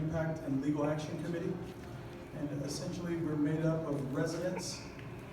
Impact and Legal Action Committee. And essentially, we're made up of residents,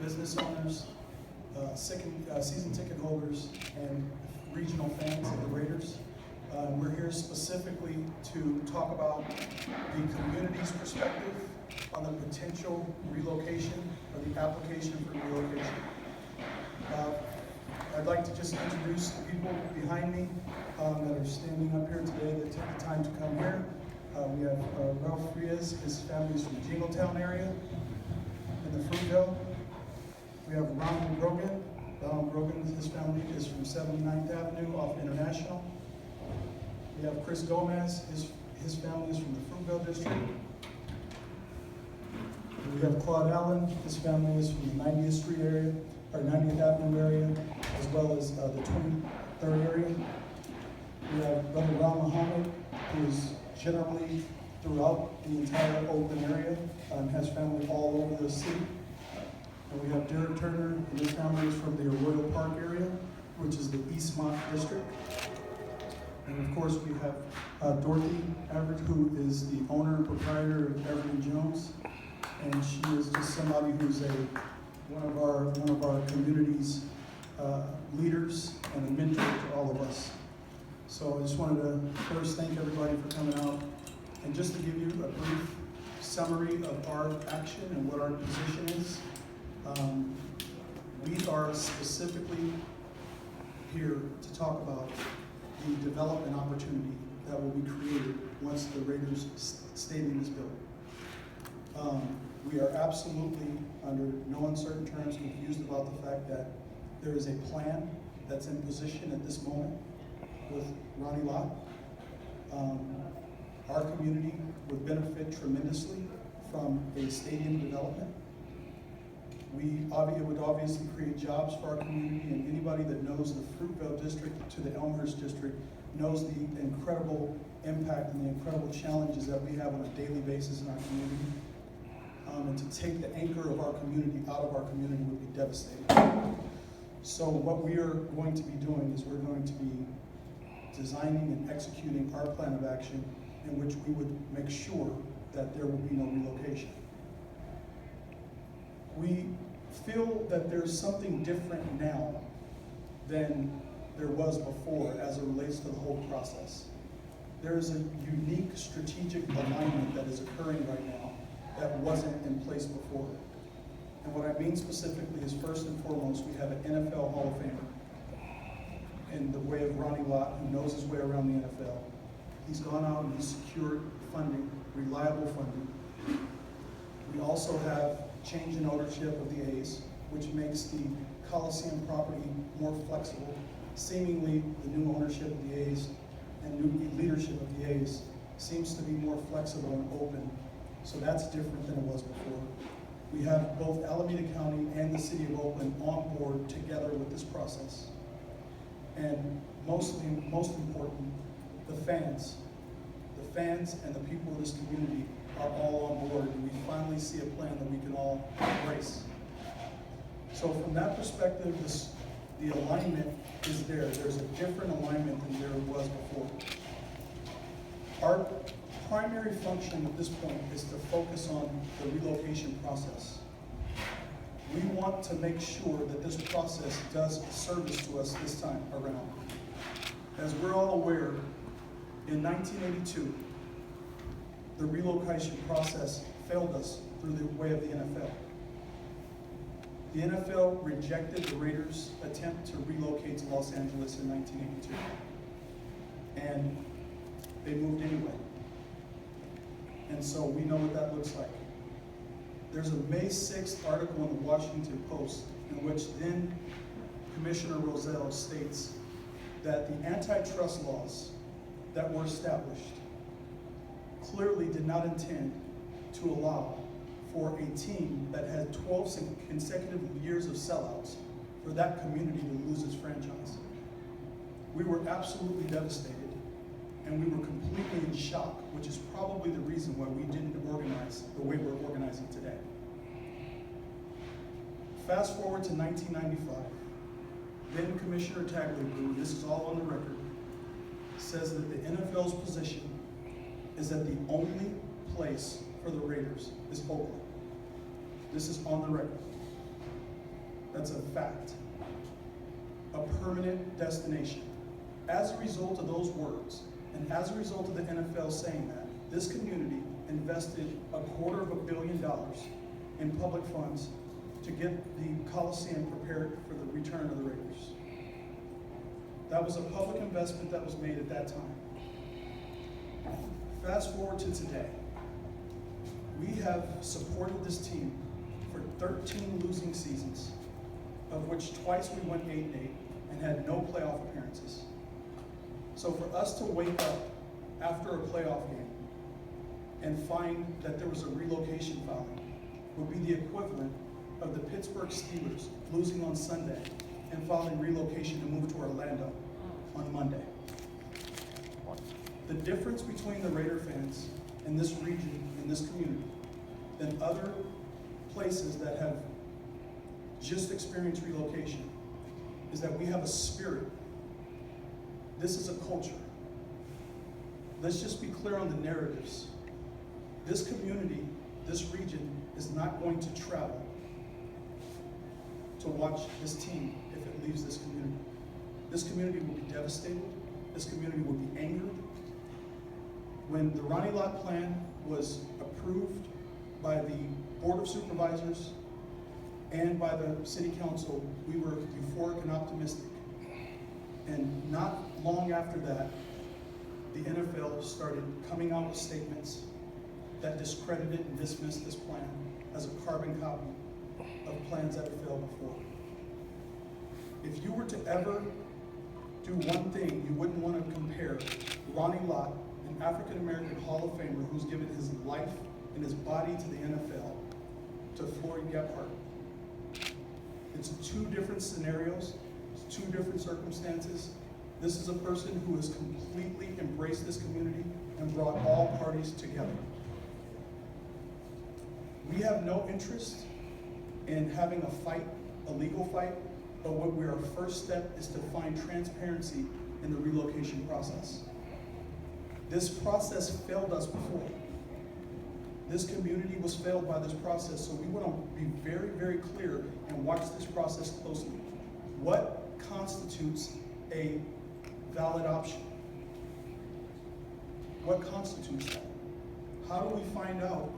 business owners, season ticket holders, and regional fans of the Raiders. We're here specifically to talk about the community's perspective on the potential relocation or the application for relocation. I'd like to just introduce the people behind me that are standing up here today that took the time to come here. We have Ralph Frias, his family's from Jingletown area in the Fruitville. We have Ronald Grogan. Ronald Grogan, his family is from 79th Avenue off International. We have Chris Gomez, his family is from the Fruitville district. We have Claude Allen, his family is from the 90th Street area, or 90th Avenue area, as well as the 23rd area. We have Brother Ron Muhammad, who is generally throughout the entire Oakland area, has family all over the city. And we have Derek Turner, and his family is from the Arroyo Park area, which is the Eastmont district. And of course, we have Dorothy Everett, who is the owner and proprietor of Everett and Jones, and she is just somebody who's one of our community's leaders and a mentor to all of us. So I just wanted to first thank everybody for coming out, and just to give you a brief summary of our action and what our position is. We are specifically here to talk about the development opportunity that will be created once the Raiders stadium is built. We are absolutely, under no uncertain terms, confused about the fact that there is a plan that's in position at this moment with Ronnie Lott. Our community would benefit tremendously from a stadium development. It would obviously create jobs for our community, and anybody that knows the Fruitville district to the Elmhurst district knows the incredible impact and the incredible challenges that we have on a daily basis in our community. And to take the anchor of our community out of our community would be devastating. So what we are going to be doing is we're going to be designing and executing our plan of action in which we would make sure that there will be no relocation. We feel that there's something different now than there was before as it relates to the whole process. There is a unique strategic alignment that is occurring right now that wasn't in place before. And what I mean specifically is, first and foremost, we have an NFL Hall of Famer in the way of Ronnie Lott, who knows his way around the NFL. He's gone out and he's secured funding, reliable funding. We also have change in ownership of the A's, which makes the Coliseum property more flexible. Seemingly, the new ownership of the A's and new leadership of the A's seems to be more flexible and open. So that's different than it was before. We have both Alameda County and the city of Oakland on board together with this process. And most important, the fans and the people of this community are all on board, and we finally see a plan that we can all embrace. So from that perspective, the alignment is there. There's a different alignment than there was before. Our primary function at this point is to focus on the relocation process. We want to make sure that this process does service to us this time around. As we're all aware, in 1982, the relocation process failed us through the way of the NFL. The NFL rejected the Raiders' attempt to relocate to Los Angeles in 1982. And they moved anyway. And so we know what that looks like. There's a May 6th article in the Washington Post in which then Commissioner Rozelle states that the antitrust laws that were established clearly did not intend to allow for a team that had 12 consecutive years of sellouts for that community to lose its franchise. We were absolutely devastated, and we were completely in shock, which is probably the reason why we didn't organize the way we're organizing today. Fast forward to 1995. Then Commissioner Tagliabue, this is all on the record, says that the NFL's position is that the only place for the Raiders is Oakland. This is on the record. That's a fact. A permanent destination. As a result of those words, and as a result of the NFL saying that, this community invested $250 million in public funds to get the Coliseum prepared for the return of the Raiders. That was a public investment that was made at that time. Fast forward to today. We have supported this team for 13 losing seasons, of which twice we went 8-8 and had no playoff appearances. So for us to wake up after a playoff game and find that there was a relocation filing would be the equivalent of the Pittsburgh Steelers losing on Sunday and filing relocation to move to Orlando on Monday. The difference between the Raider fans in this region, in this community, than other places that have just experienced relocation is that we have a spirit. This is a culture. Let's just be clear on the narratives. This community, this region, is not going to travel to watch this team if it leaves this community. This community will be devastated. This community will be angered. When the Ronnie Lott plan was approved by the Board of Supervisors and by the City Council, we were euphoric and optimistic. And not long after that, the NFL started coming out with statements that discredited and dismissed this plan as a carbon copy of plans that had failed before. If you were to ever do one thing, you wouldn't want to compare Ronnie Lott, an African-American Hall of Famer who's given his life and his body to the NFL, to Floyd Gephardt. It's two different scenarios, it's two different circumstances. This is a person who has completely embraced this community and brought all parties together. We have no interest in having a fight, a legal fight, but our first step is to find transparency in the relocation process. This process failed us before. This community was failed by this process, so we want to be very, very clear and watch this process closely. What constitutes a valid option? What constitutes that? How do we find out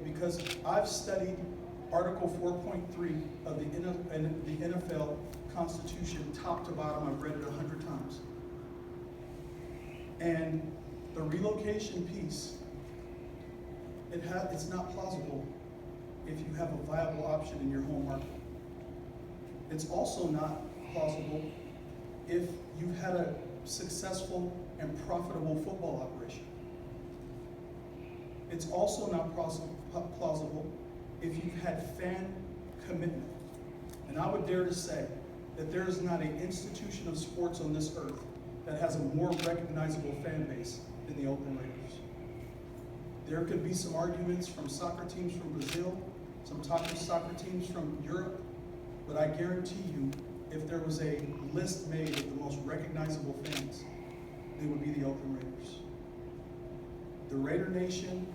because I've studied Article 4.3 of the NFL Constitution top to bottom. I've read it 100 times. And the relocation piece, it's not plausible if you have a viable option in your home market. It's also not plausible if you've had a successful and profitable football operation. It's also not plausible if you've had fan commitment. And I would dare to say that there is not an institution of sports on this earth that has a more recognizable fan base than the Oakland Raiders. There could be some arguments from soccer teams from Brazil, some soccer teams from Europe, but I guarantee you, if there was a list made of the most recognizable fans, they would be the Oakland Raiders. The Raider Nation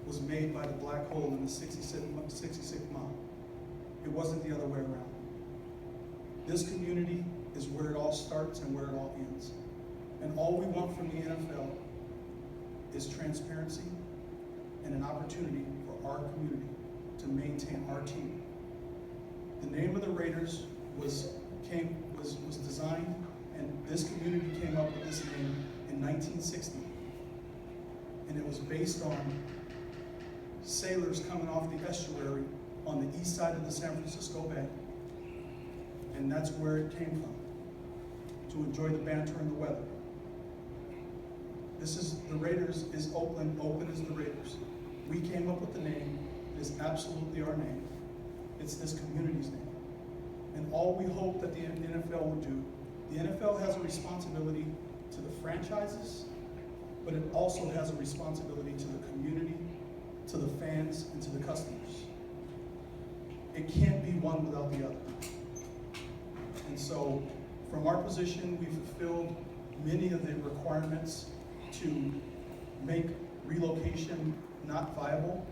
was made by the black hole in the 66th mile. It wasn't the other way around. This community is where it all starts and where it all ends. And all we want from the NFL is transparency and an opportunity for our community to maintain our team. The name of the Raiders was designed, and this community came up with this name in 1960. And it was based on sailors coming off the estuary on the east side of the San Francisco Bay. And that's where it came from, to enjoy the banter and the weather. The Raiders is Oakland, Oakland is the Raiders. We came up with the name, it is absolutely our name. It's this community's name. And all we hope that the NFL will do, the NFL has a responsibility to the franchises, but it also has a responsibility to the community, to the fans, and to the customers. It can't be one without the other. And so, from our position, we fulfilled many of the requirements to make relocation not viable,